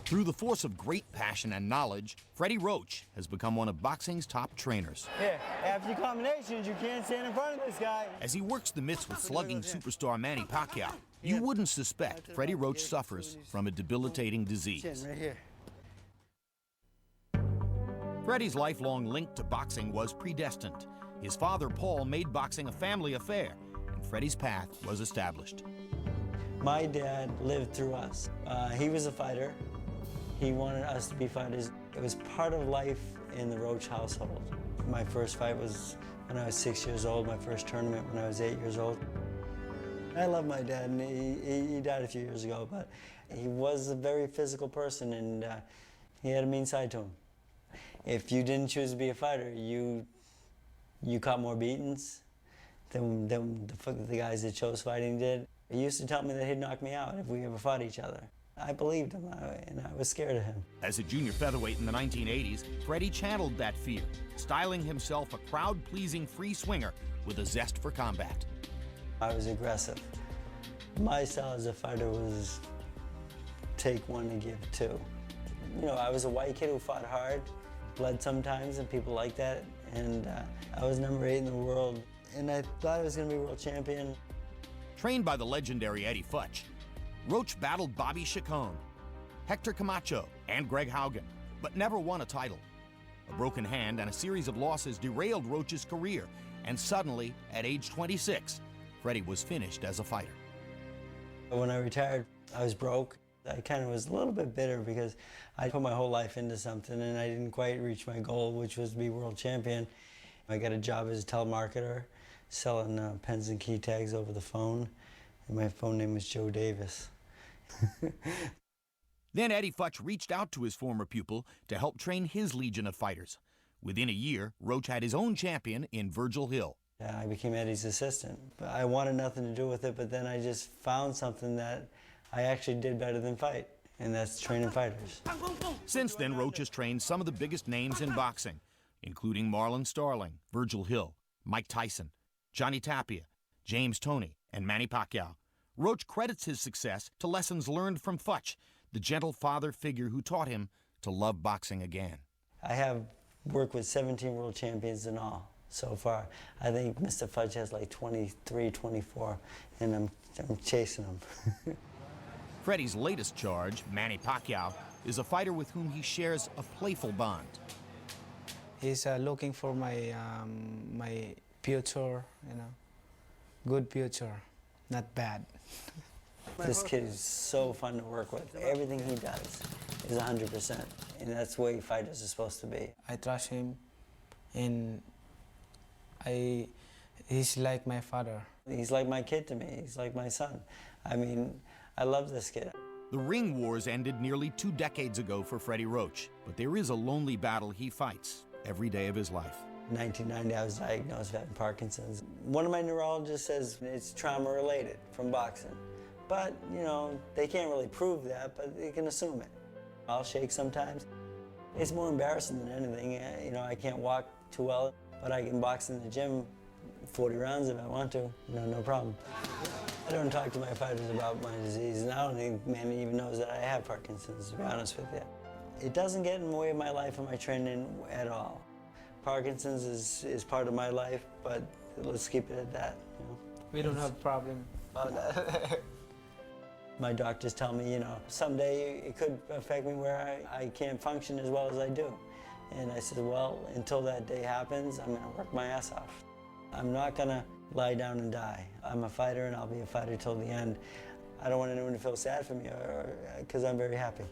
Through the force of great passion and knowledge, Freddie Roach has become one of boxing's top trainers. Yeah, after your combinations, you can't stand in front of this guy. As he works the mitts with slugging superstar Manny Pacquiao, you wouldn't suspect Freddie Roach suffers from a debilitating disease. Right here. Freddie's lifelong link to boxing was predestined. His father, Paul, made boxing a family affair, and Freddie's path was established. My dad lived through us. He was a fighter. He wanted us to be fighters. It was part of life in the Roach household. My first fight was when I was 6 years old, my first tournament when I was 8 years old. I love my dad, and he died a few years ago, but he was a very physical person, and he had a mean side to him. If you didn't choose to be a fighter, you caught more beatings than the guys that chose fighting did. He used to tell me that he'd knock me out if we ever fought each other. I believed him, and I was scared of him. As a junior featherweight in the 1980s, Freddie channeled that fear, styling himself a crowd-pleasing free swinger with a zest for combat. I was aggressive. My style as a fighter was take one and give two. You know, I was a white kid who fought hard, bled sometimes, and people like that. And I was number 8 in the world, and I thought I was going to be world champion. Trained by the legendary Eddie Futch, Roach battled Bobby Chacon, Hector Camacho, and Greg Haugen, but never won a title. A broken hand and a series of losses derailed Roach's career, and suddenly, at age 26, Freddie was finished as a fighter. When I retired, I was broke. I kind of was a little bit bitter because I put my whole life into something and I didn't quite reach my goal, which was to be world champion. I got a job as a telemarketer, selling pens and key tags over the phone, and my phone name was Joe Davis. Then Eddie Futch reached out to his former pupil to help train his legion of fighters. Within a year, Roach had his own champion in Virgil Hill. I became Eddie's assistant. I wanted nothing to do with it, but then I just found something that I actually did better than fight, and that's training fighters. Since then, Roach has trained some of the biggest names in boxing, including Marlon Starling, Virgil Hill, Mike Tyson, Johnny Tapia, James Toney, and Manny Pacquiao. Roach credits his success to lessons learned from Futch, the gentle father figure who taught him to love boxing again. I have worked with 17 world champions in all so far. I think Mr. Futch has like 23, 24, and I'm chasing him. Freddie's latest charge, Manny Pacquiao, is a fighter with whom he shares a playful bond. He's looking for my my future, you know, good future, not bad. This kid is so fun to work with. Everything he does is 100%, and that's the way fighters are supposed to be. I trust him, and he's like my father. He's like my kid to me. He's like my son. I mean, I love this kid. The ring wars ended nearly 2 decades ago for Freddie Roach, but there is a lonely battle he fights every day of his life. In 1990, I was diagnosed with having Parkinson's. One of my neurologists says it's trauma-related from boxing. But, you know, they can't really prove that, but they can assume it. I'll shake sometimes. It's more embarrassing than anything. You know, I can't walk too well, but I can box in the gym 40 rounds if I want to. No problem. I don't talk to my fighters about my disease, and I don't think Manny even knows that I have Parkinson's, to be honest with you. It doesn't get in the way of my life and my training at all. Parkinson's is part of my life, but let's keep it at that. You know? We don't have a problem about that. My doctors tell me, you know, someday it could affect me where I can't function as well as I do. And I said, well, until that day happens, I'm gonna work my ass off. I'm not gonna lie down and die. I'm a fighter and I'll be a fighter till the end. I don't want anyone to feel sad for me because I'm very happy.